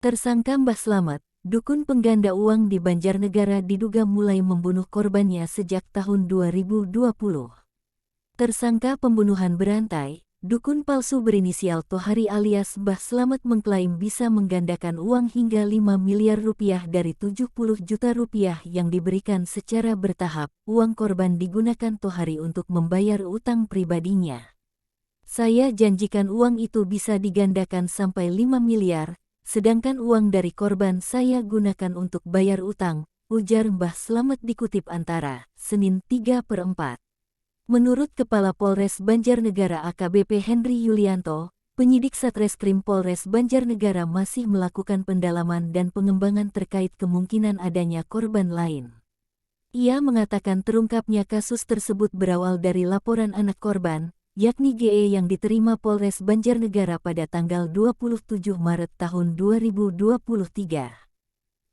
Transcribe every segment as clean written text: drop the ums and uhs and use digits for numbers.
Tersangka Mbah Slamet, dukun pengganda uang di Banjarnegara diduga mulai membunuh korbannya sejak tahun 2020. Tersangka pembunuhan berantai, dukun palsu berinisial Tohari alias Mbah Slamet mengklaim bisa menggandakan uang hingga 5 miliar rupiah dari 70 juta rupiah yang diberikan secara bertahap. Uang korban digunakan Tohari untuk membayar utang pribadinya. "Saya janjikan uang itu bisa digandakan sampai 5 miliar. Sedangkan uang dari korban saya gunakan untuk bayar utang," ujar Mbah Slamet dikutip Antara, Senin 3/4. Menurut Kepala Polres Banjarnegara AKBP Henry Yulianto, penyidik Satreskrim Polres Banjarnegara masih melakukan pendalaman dan pengembangan terkait kemungkinan adanya korban lain. Ia mengatakan terungkapnya kasus tersebut berawal dari laporan anak korban, yakni GE yang diterima Polres Banjarnegara pada tanggal 27 Maret tahun 2023.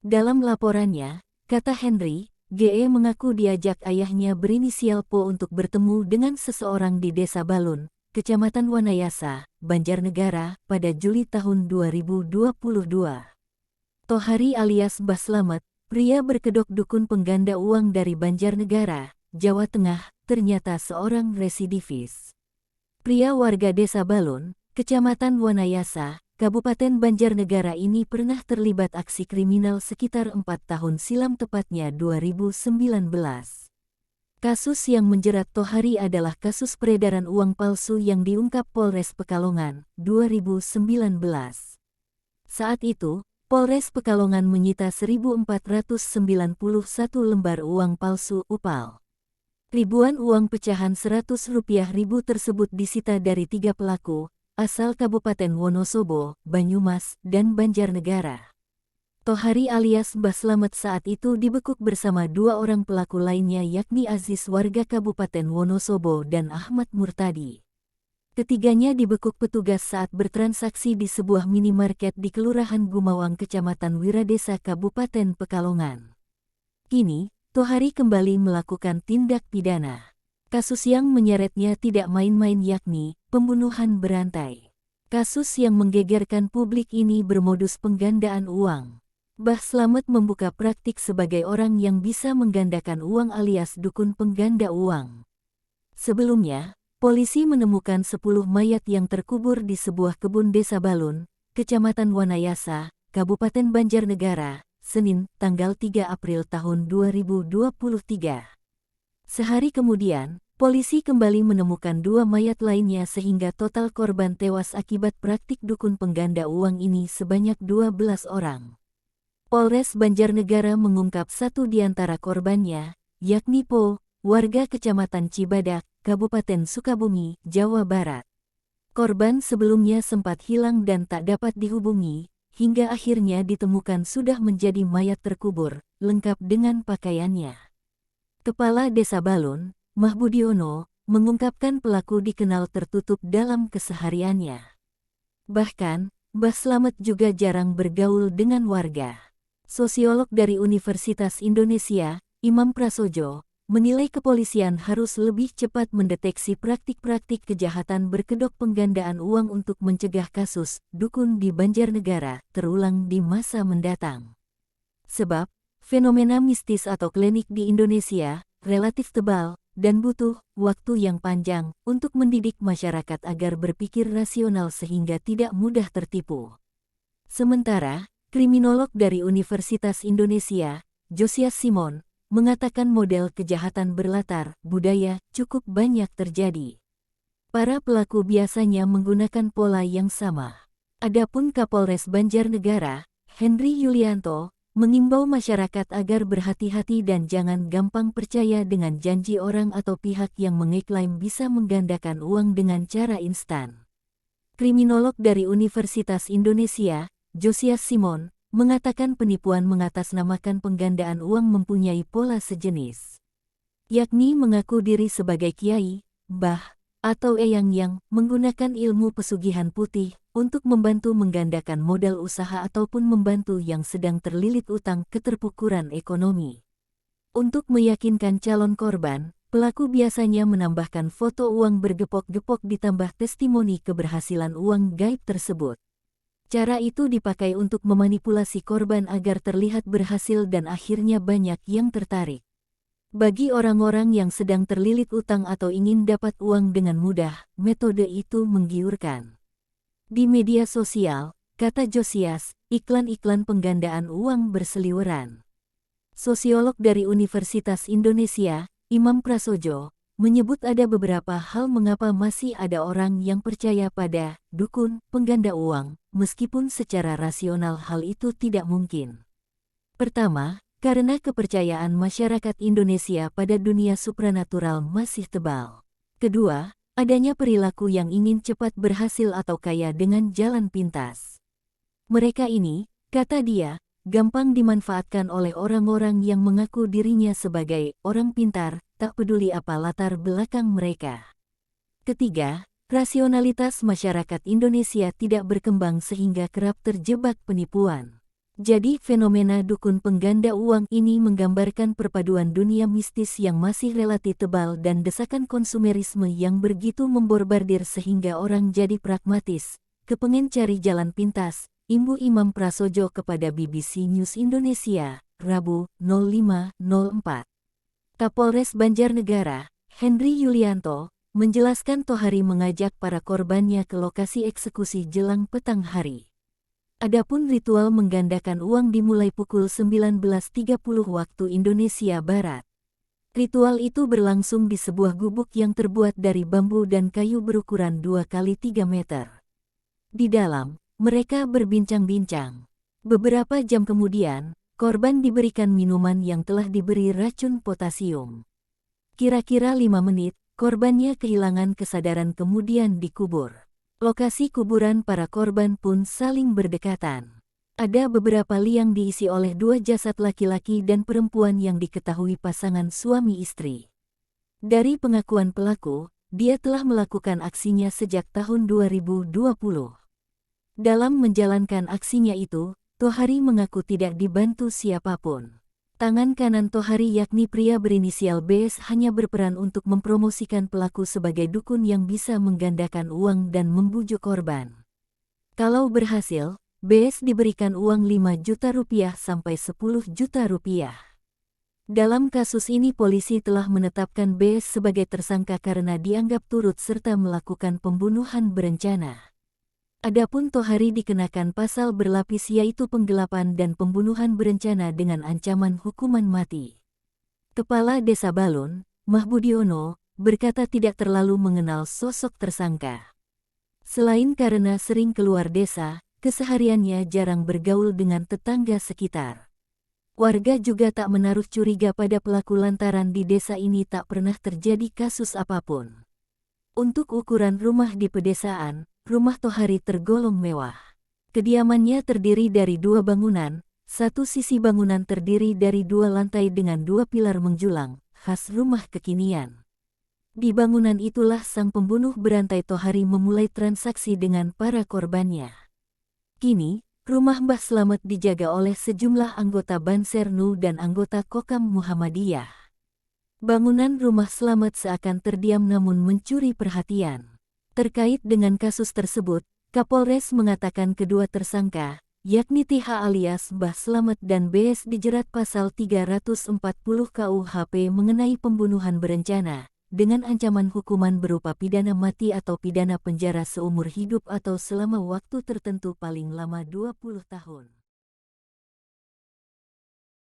Dalam laporannya, kata Henry, GE mengaku diajak ayahnya berinisial Po untuk bertemu dengan seseorang di Desa Balun, Kecamatan Wanayasa, Banjarnegara, pada Juli tahun 2022. Tohari alias Mbah Slamet, pria berkedok dukun pengganda uang dari Banjarnegara, Jawa Tengah, ternyata seorang residivis. Pria warga Desa Balun, Kecamatan Wanayasa, Kabupaten Banjarnegara ini pernah terlibat aksi kriminal sekitar 4 tahun silam, tepatnya 2019. Kasus yang menjerat Tohari adalah kasus peredaran uang palsu yang diungkap Polres Pekalongan, 2019. Saat itu, Polres Pekalongan menyita 1.491 lembar uang palsu UPAL. Ribuan uang pecahan Rp100.000 tersebut disita dari 3 pelaku, asal Kabupaten Wonosobo, Banyumas, dan Banjarnegara. Tohari alias Mbah Slamet saat itu dibekuk bersama 2 orang pelaku lainnya, yakni Aziz warga Kabupaten Wonosobo dan Ahmad Murtadi. Ketiganya dibekuk petugas saat bertransaksi di sebuah minimarket di Kelurahan Gumawang, Kecamatan Wiradesa, Kabupaten Pekalongan. Kini, Tohari kembali melakukan tindak pidana. Kasus yang menyeretnya tidak main-main, yakni pembunuhan berantai. Kasus yang menggegerkan publik ini bermodus penggandaan uang. Mbah Slamet membuka praktik sebagai orang yang bisa menggandakan uang alias dukun pengganda uang. Sebelumnya, polisi menemukan 10 mayat yang terkubur di sebuah kebun Desa Balun, Kecamatan Wanayasa, Kabupaten Banjarnegara, Senin, tanggal 3 April tahun 2023. Sehari kemudian, polisi kembali menemukan 2 mayat lainnya sehingga total korban tewas akibat praktik dukun pengganda uang ini sebanyak 12 orang. Polres Banjarnegara mengungkap 1 di antara korbannya, yakni Po, warga Kecamatan Cibadak, Kabupaten Sukabumi, Jawa Barat. Korban sebelumnya sempat hilang dan tak dapat dihubungi, hingga akhirnya ditemukan sudah menjadi mayat terkubur, lengkap dengan pakaiannya. Kepala Desa Balun, Mahbudiono, mengungkapkan pelaku dikenal tertutup dalam kesehariannya. Bahkan, Mbah Slamet juga jarang bergaul dengan warga. Sosiolog dari Universitas Indonesia, Imam Prasojo, menilai kepolisian harus lebih cepat mendeteksi praktik-praktik kejahatan berkedok penggandaan uang untuk mencegah kasus dukun di Banjarnegara terulang di masa mendatang. Sebab, fenomena mistis atau klinik di Indonesia relatif tebal dan butuh waktu yang panjang untuk mendidik masyarakat agar berpikir rasional sehingga tidak mudah tertipu. Sementara, kriminolog dari Universitas Indonesia, Josias Simon, mengatakan model kejahatan berlatar budaya cukup banyak terjadi. Para pelaku biasanya menggunakan pola yang sama. Adapun Kapolres Banjarnegara, Henry Yulianto, mengimbau masyarakat agar berhati-hati dan jangan gampang percaya dengan janji orang atau pihak yang mengeklaim bisa menggandakan uang dengan cara instan. Kriminolog dari Universitas Indonesia, Josias Simon, mengatakan penipuan mengatasnamakan penggandaan uang mempunyai pola sejenis, yakni mengaku diri sebagai kiai, mbah, atau eyang yang menggunakan ilmu pesugihan putih untuk membantu menggandakan modal usaha ataupun membantu yang sedang terlilit utang keterpukuran ekonomi. Untuk meyakinkan calon korban, pelaku biasanya menambahkan foto uang bergepok-gepok ditambah testimoni keberhasilan uang gaib tersebut. Cara itu dipakai untuk memanipulasi korban agar terlihat berhasil dan akhirnya banyak yang tertarik. Bagi orang-orang yang sedang terlilit utang atau ingin dapat uang dengan mudah, metode itu menggiurkan. Di media sosial, kata Josias, iklan-iklan penggandaan uang berseliweran. Sosiolog dari Universitas Indonesia, Imam Prasojo, menyebut ada beberapa hal mengapa masih ada orang yang percaya pada dukun pengganda uang, meskipun secara rasional hal itu tidak mungkin. Pertama, karena kepercayaan masyarakat Indonesia pada dunia supranatural masih tebal. Kedua, adanya perilaku yang ingin cepat berhasil atau kaya dengan jalan pintas. Mereka ini, kata dia, gampang dimanfaatkan oleh orang-orang yang mengaku dirinya sebagai orang pintar, tak peduli apa latar belakang mereka. Ketiga, rasionalitas masyarakat Indonesia tidak berkembang sehingga kerap terjebak penipuan. Jadi fenomena dukun pengganda uang ini menggambarkan perpaduan dunia mistis yang masih relatif tebal dan desakan konsumerisme yang begitu memborbardir sehingga orang jadi pragmatis, kepengen cari jalan pintas, imbu Imam Prasojo kepada BBC News Indonesia, Rabu, 05.04. Kapolres Banjarnegara, Henry Yulianto, menjelaskan Tohari mengajak para korbannya ke lokasi eksekusi jelang petang hari. Adapun ritual menggandakan uang dimulai pukul 19.30 waktu Indonesia Barat. Ritual itu berlangsung di sebuah gubuk yang terbuat dari bambu dan kayu berukuran 2x3 meter. Di dalam, mereka berbincang-bincang. Beberapa jam kemudian, korban diberikan minuman yang telah diberi racun potasium. Kira-kira 5 menit, korbannya kehilangan kesadaran kemudian dikubur. Lokasi kuburan para korban pun saling berdekatan. Ada beberapa liang diisi oleh 2 jasad laki-laki dan perempuan yang diketahui pasangan suami istri. Dari pengakuan pelaku, dia telah melakukan aksinya sejak tahun 2020. Dalam menjalankan aksinya itu, Tohari mengaku tidak dibantu siapapun. Tangan kanan Tohari yakni pria berinisial BS hanya berperan untuk mempromosikan pelaku sebagai dukun yang bisa menggandakan uang dan membujuk korban. Kalau berhasil, BS diberikan uang 5 juta rupiah sampai 10 juta rupiah. Dalam kasus ini polisi telah menetapkan BS sebagai tersangka karena dianggap turut serta melakukan pembunuhan berencana. Adapun Tohari dikenakan pasal berlapis yaitu penggelapan dan pembunuhan berencana dengan ancaman hukuman mati. Kepala Desa Balun, Mahbudiono, berkata tidak terlalu mengenal sosok tersangka. Selain karena sering keluar desa, kesehariannya jarang bergaul dengan tetangga sekitar. Warga juga tak menaruh curiga pada pelaku lantaran di desa ini tak pernah terjadi kasus apapun. Untuk ukuran rumah di pedesaan, rumah Tohari tergolong mewah. Kediamannya terdiri dari 2 bangunan, satu sisi bangunan terdiri dari 2 lantai dengan 2 pilar menjulang, khas rumah kekinian. Di bangunan itulah sang pembunuh berantai Tohari memulai transaksi dengan para korbannya. Kini, rumah Mbah Slamet dijaga oleh sejumlah anggota Bansernu dan anggota Kokam Muhammadiyah. Bangunan rumah Slamet seakan terdiam namun mencuri perhatian. Terkait dengan kasus tersebut, Kapolres mengatakan kedua tersangka, yakni TH alias Mbah Slamet dan BS dijerat pasal 340 KUHP mengenai pembunuhan berencana, dengan ancaman hukuman berupa pidana mati atau pidana penjara seumur hidup atau selama waktu tertentu paling lama 20 tahun.